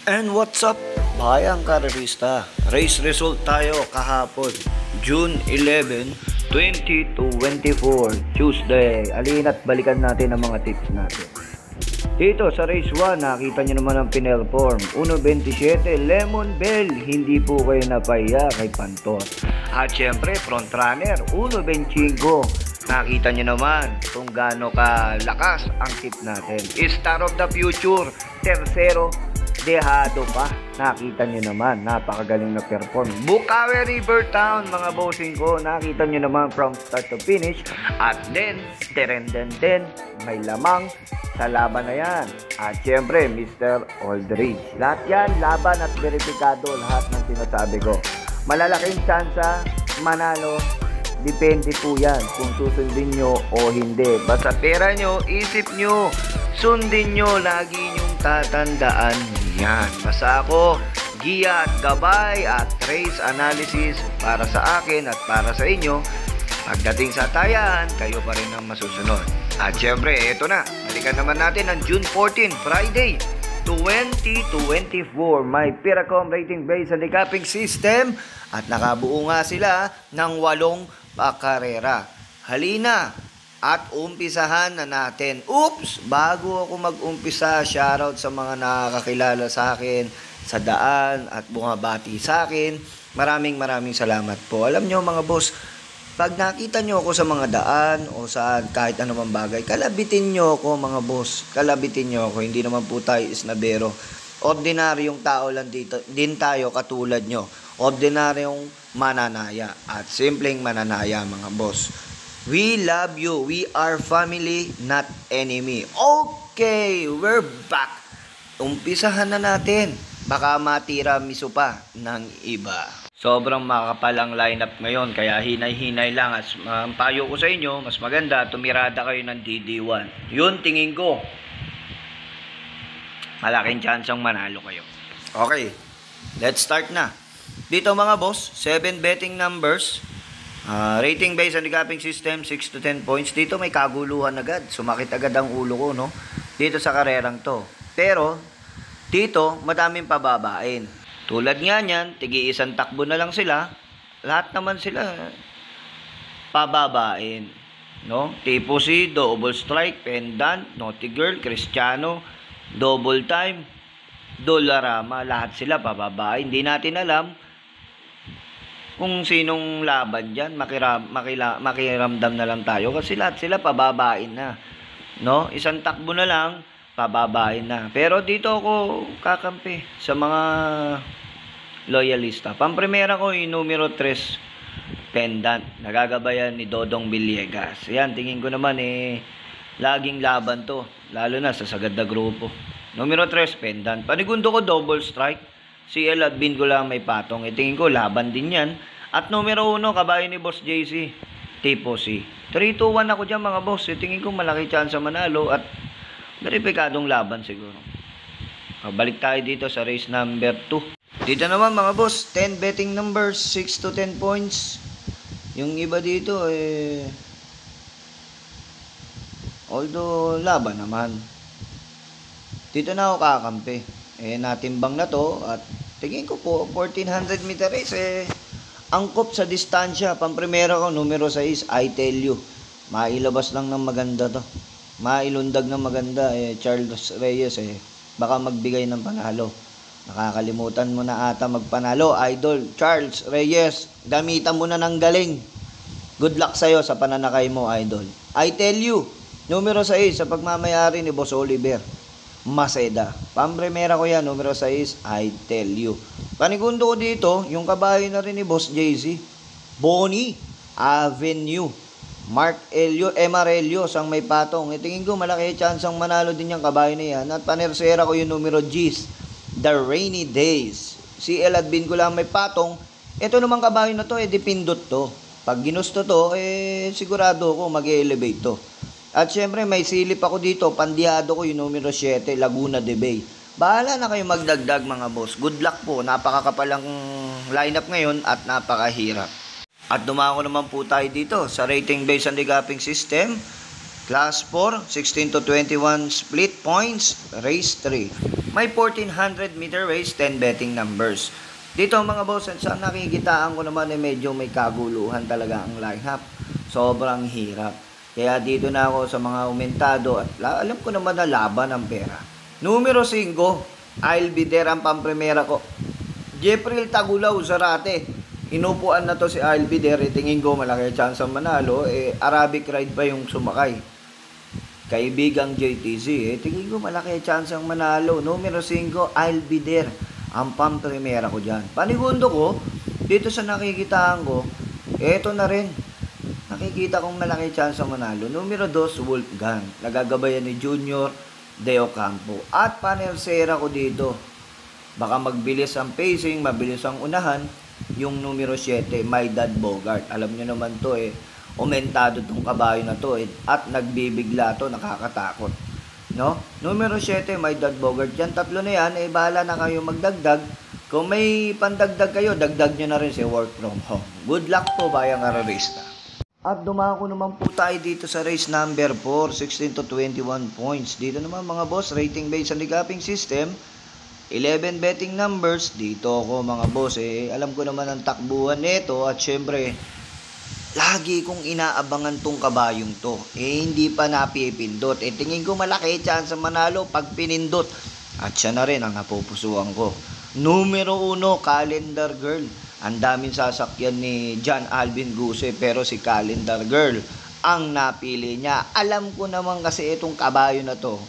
And what's up, bayang karerista? Race result tayo kahapon, June 11, 2024, Tuesday. Alina't balikan natin ang mga tips natin. Dito sa race 1, nakita nyo naman ang pinerform. 1.27, Lemon Bell, hindi po kayo napahiya kay Pantos. At syempre, front runner, 1.25. Nakita nyo naman kung gaano kalakas ang tip natin. Star of the Future, tercero, dehado pa. Nakita nyo naman, napakagaling na perform. Bukawi River Town, mga bossing ko, nakita nyo naman from start to finish. At then, may lamang sa laban na yan. At syempre, Mr. Aldridge. Lahat yan, laban at verifikado, lahat ng sinasabi ko. Malalaking tsansa, manalo, depende po yan kung susundin nyo o hindi. Basta pera nyo, isip nyo, sundin nyo, lagi nyong tatandaan yan. Basta ako, giya at gabay at race analysis para sa akin at para sa inyo. Pagdating sa tayan, kayo pa rin ang masusunod. At syempre, eto na. Balikan naman natin ang June 14, Friday, 2024. May Piracom rating based sa decapping system at nakabuo nga sila ng 8 pakarera. Halina at umpisahan na natin. Oops! Bago ako mag-umpisa, shoutout sa mga nakakakilala sa akin sa daan at bumabati sa akin. Maraming salamat po. Alam nyo mga boss, pag nakita nyo ako sa mga daan o sa kahit anumang bagay, kalabitin nyo ako mga boss. Kalabitin nyo ako. Hindi naman po tayo isnabero. Ordinaryong tao lang dito. Din tayo katulad nyo. Ordinaryong mananaya. At simpleng mananaya mga boss. We love you. We are family, not enemy. Okay, we're back. Umpisahan na natin. Baka matira-miso pa ng iba. Sobrang makapalang lineup ngayon, kaya hinay-hinay lang. As payo ko sa inyo, mas maganda tumirada kayo ng DD1. Yun tingin ko, malaking chance ang manalo kayo. Okay, let's start na. Dito mga boss, 7 betting numbers. Rating based on the capping system, 6 to 10 points. Dito may kaguluhan agad. Sumakit agad ang ulo ko, no? Dito sa karerang to. Pero, dito, madaming pababain. Tulad nga niyan, tigi-isang takbo na lang sila. Lahat naman sila pababain. No? Tipo C, double strike, pendant, naughty girl, Cristiano, double time, Dollarama. Lahat sila pababain. Hindi natin alam kung sinong laban dyan. Makiramdam na lang tayo. Kasi lahat sila pababain na. No? Isang takbo na lang, pababain na. Pero dito ako kakampi sa mga loyalista. Pamprimera ko yung numero 3, pendant. Nagagabayan ni Dodong Villegas. Yan, tingin ko naman laging laban to. Lalo na sa sagad na grupo. Numero 3, pendant. Panigundo ko double strike. CL at Bin ko lang may patong. Tingin ko laban din yan. At numero 1, kabayo ni Boss JC. Tipo C. 3-2-1 ako dyan mga boss. Tingin ko malaki chance manalo at verifikadong laban siguro. Balik tayo dito sa race number 2. Dito naman mga boss, 10 betting numbers, 6 to 10 points. Yung iba dito although laban naman. Dito na ako kakampi. Natimbang na to at tingin ko po 1400 meter race angkop sa distansya. Pamprimera ko numero 6, I tell you. Mailabas lang ng maganda to. Mailundag ng maganda Charles Reyes baka magbigay ng panalo. Nakakalimutan mo na ata magpanalo, idol Charles Reyes. Gamitan mo na ng galing. Good luck sa'yo sa pananakay mo, idol. I tell you, numero 6 sa pagmamayari ni Boss Oliver Maceda. Pamprimera ko yan, numero 6, I tell you. Panigundo ko dito, yung kabayo na rin ni Boss JC, Bonnie Avenue. Mark Elio, Emarelio, sang may patong. Tingin ko malaki chance ang manalo din yung kabayo na yan. At panersera ko yung numero G's, The Rainy Days. CL at Bin ko lang may patong. Ito naman kabayo na to, dipindot to. Pag ginusto to, sigurado ko mag-elevate to. At syempre, may silip ako dito. Pandihado ko yung numero 7, Laguna de Bay. Bahala na kayo magdagdag mga boss. Good luck po. Napakakapalang lineup ngayon at napakahirap. At dumako naman po tayo dito sa rating based on the capping system. Class 4, 16 to 21 split points, race 3. May 1400 meter race, 10 betting numbers. Dito mga boss, sa nakikitaan ko naman medyo may kaguluhan talaga ang lineup. Sobrang hirap. Kaya dito na ako sa mga umentado at alam ko naman na laban ang pera. Numero 5, I'll be there ang pampremera ko. Jepril Tagulaw, Zarate. Inupuan na to si I'll be there. Tingin ko malaki chance ang manalo. Arabic ride pa yung sumakay. Kaibigang JTZ, tingin ko malaki chance ang manalo. Numero 5, I'll be there. Ang pampremera ko dyan. Panigundo ko, dito sa nakikitaan ko, eto na rin. Nakikita kong malaki chance ang manalo. Numero 2, Wolfgang. Nagagabayan ni Junior De Ocampo. At panersera ko dito. Baka magbilis ang pacing, mabilis ang unahan. Yung numero 7, My Dad Bogart. Alam nyo naman to umentado tong kabayo na to at nagbibigla to, nakakatakot. No? Numero 7, My Dad Bogart. Yan, tatlo na yan, bahala na kayo magdagdag. Kung may pandagdag kayo, dagdag nyo na rin si work from home. Good luck po, bayang ararista. At dumako naman po tayo dito sa race number 4, 16 to 21 points. Dito naman mga boss, rating based on the gapping system, 11 betting numbers. Dito ako mga boss, alam ko naman ang takbuhan nito at syempre, lagi kong inaabangan tong kabayong to. Hindi pa napipindot. Tingin ko malaki chance manalo pag pinindot. At siya na rin ang napupusuan ko. Numero 1, Calendar Girl. Ang daming sasakyan ni John Alvin Guse, pero si Calendar Girl ang napili niya. Alam ko naman kasi itong kabayo na to,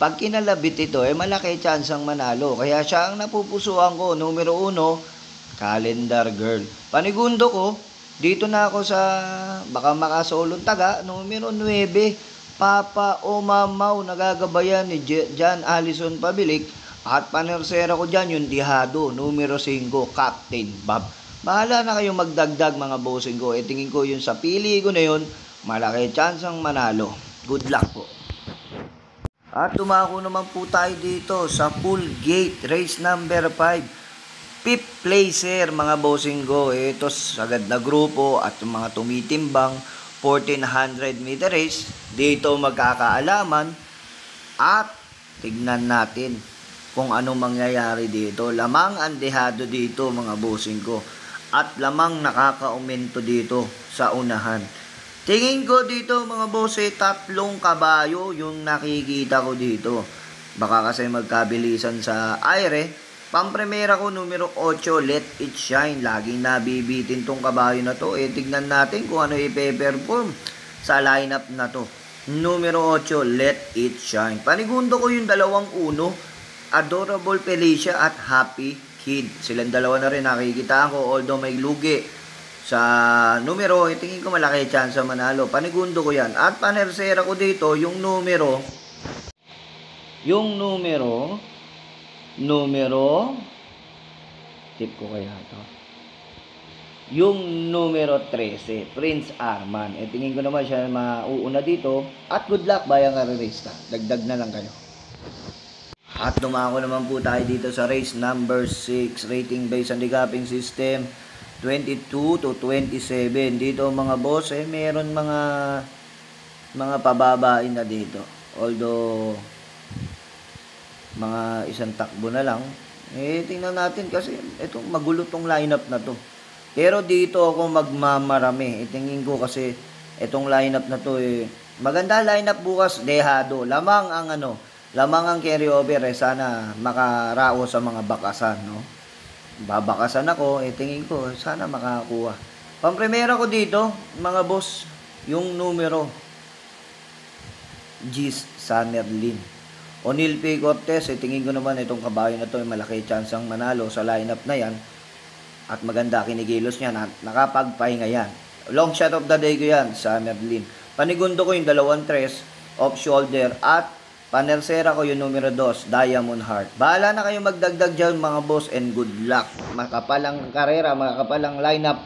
pag kinalabit ito, malaki chance ang manalo. Kaya siya ang napupusuan ko. Numero 1, Calendar Girl. Panigundo ko, dito na ako sa baka makasolong taga. Numero 9, Papa o Mamaw. Nagagabayan ni John Allison Pabilik. At panersera ko dyan yung Dihado. Numero 5, Captain Bob. Bahala na kayong magdagdag mga bossing ko. Tingin ko yun sa pili ko na yun, malaki chance ang manalo. Good luck po. At tumako naman po tayo dito sa full gate race number 5. Fifth placer mga bossing ko. Ito sagad na grupo at yung mga tumitimbang 1400 meter race. Dito magkakaalaman at tignan natin kung anong mangyayari dito. Lamang ang Dihado dito mga bossing ko. At lamang nakakaumento dito sa unahan. Tingin ko dito mga bosse, tatlong kabayo yung nakikita ko dito. Baka kasi magkabilisan sa aire. Pampremera ko, numero 8, Let It Shine. Laging nabibitin tong kabayo na to. Tignan natin kung ano i-perform sa lineup na to. Numero 8, Let It Shine. Panigundo ko yung dalawang uno, Adorable Felicia at Happy Kid. Silang dalawa na rin nakikita ko, although may lugi sa numero, tingin ko malaki chance sa manalo. Panigundo ko yan. At panersera ko dito yung numero tip ko kaya to, yung numero 13, Prince Arman. Tingin ko naman siya mauuna dito. At good luck bayang ararista. Dagdag na lang kayo. At dumako naman po tayo dito sa race number 6, rating based on the gapping system, 22 to 27. Dito mga boss, meron mga pababain na dito. Although mga isang takbo na lang. Tingnan natin kasi itong magulo tong lineup na to. Pero dito ako magmamarami. Tingin ko kasi itong lineup na to maganda lineup bukas. Dehado. Lamang ang carryover. Sana makarao sa mga bakasan, no? Babakasan ako. Tingin ko sana makakuha. Pampremera ko dito, mga boss, yung numero Gis Sanerlin. O'Neal P. Cortez, tingin ko naman itong kabayo na to malaki chance ang manalo sa lineup na yan. At maganda kinikilos niya, nakapagpahinga yan. Long shot of the day ko yan, Sanerlin. Panigundo ko yung 2-3 off shoulder at panersera ko yung numero 2, Diamond Heart. Bahala na kayo magdagdag dyan mga boss and good luck. Makapalang karera, makapalang lineup,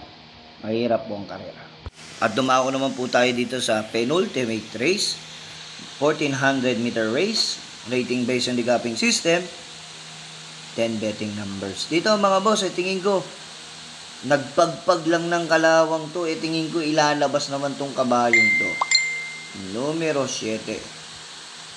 mahirap po ang karera. At dumako naman po tayo dito sa penultimate race, 1400 meter race. Rating based on the gapping system, 10 betting numbers. Dito mga boss, tingin ko nagpagpag lang ng kalawang to. Tingin ko ilalabas naman tong kabayong to. numero 7.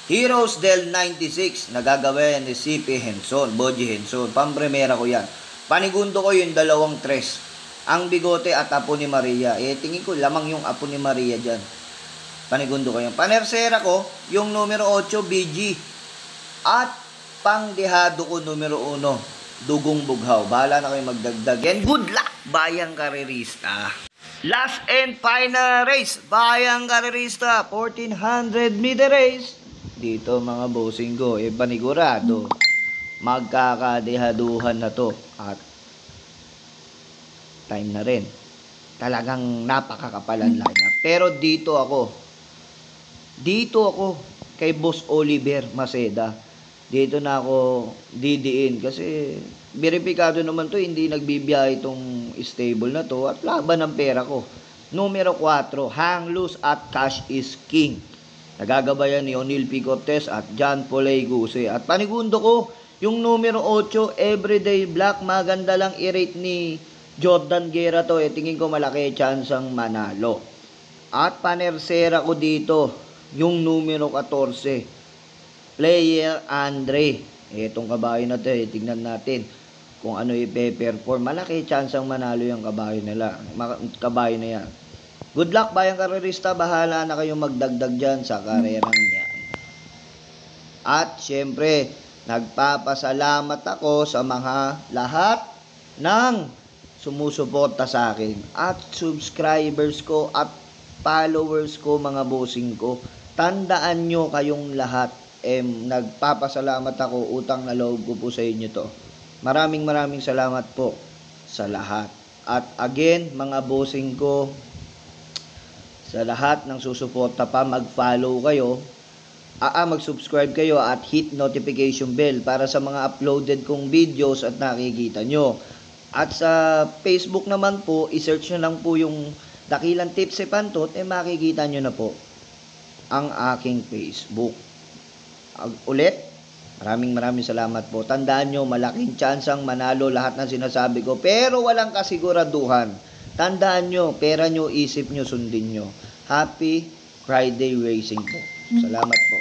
Heroes del 96, nagagawa yan ni CP Henson, Boji Henson. Pampremera ko yan. Panigundo ko yung dalawang tres. Ang bigote at apo ni Maria. Tingin ko lamang yung apo ni Maria dyan. Panigundo ko yan. Panersera ko, yung numero 8, BG. At pangdehado ko numero 1, Dugong Bughaw. Bahala na kayo magdagdag. And good luck, Bayang Karerista. Last and final race, Bayang Karerista, 1400 meter race. Dito mga bossing ko, panigurado, magkakadehaduhan na to. At time na rin. Talagang napakakapalan lineup. Pero dito ako kay Boss Oliver Maceda. Dito na ako didiin kasi beripikado naman to, hindi nagbibiyahe itong stable na to at laban ng pera ko. Numero 4, Hang Loose at Cash is King. Nagagabayan ni O'Neal P. Cortez at John Polay Guse. At panigundo ko, yung numero 8, Everyday Black. Maganda lang i-rate ni Jordan Guerra to. Tingin ko malaki chance ang manalo. At panersera ko dito, yung numero 14, Player Andre. Itong kabayo na to, tingnan natin kung ano i-perform. Malaki chance ang manalo yung kabayo nila. Kabayo na yan. Good luck, Bayang Karerista. Bahala na kayong magdagdag dyan sa karerang yan. At syempre, nagpapasalamat ako sa mga lahat ng sumusuporta sa akin. At subscribers ko at followers ko, mga bossing ko. Tandaan nyo kayong lahat. Nagpapasalamat ako. Utang na loob ko po sa inyo to. Maraming salamat po sa lahat. At again, mga bossing ko, sa lahat ng susuporta pa, mag-follow kayo, mag-subscribe kayo at hit notification bell para sa mga uploaded kong videos at nakikita nyo. At sa Facebook naman po, i-search nyo lang po yung Dakilang Tips Pantot, makikita nyo na po ang aking Facebook. Ulit, maraming salamat po. Tandaan nyo, malaking chance ang manalo lahat ng sinasabi ko, pero walang kasiguraduhan. Tandaan nyo, pera nyo, isip nyo, sundin nyo. Happy Friday Racing po. Salamat po.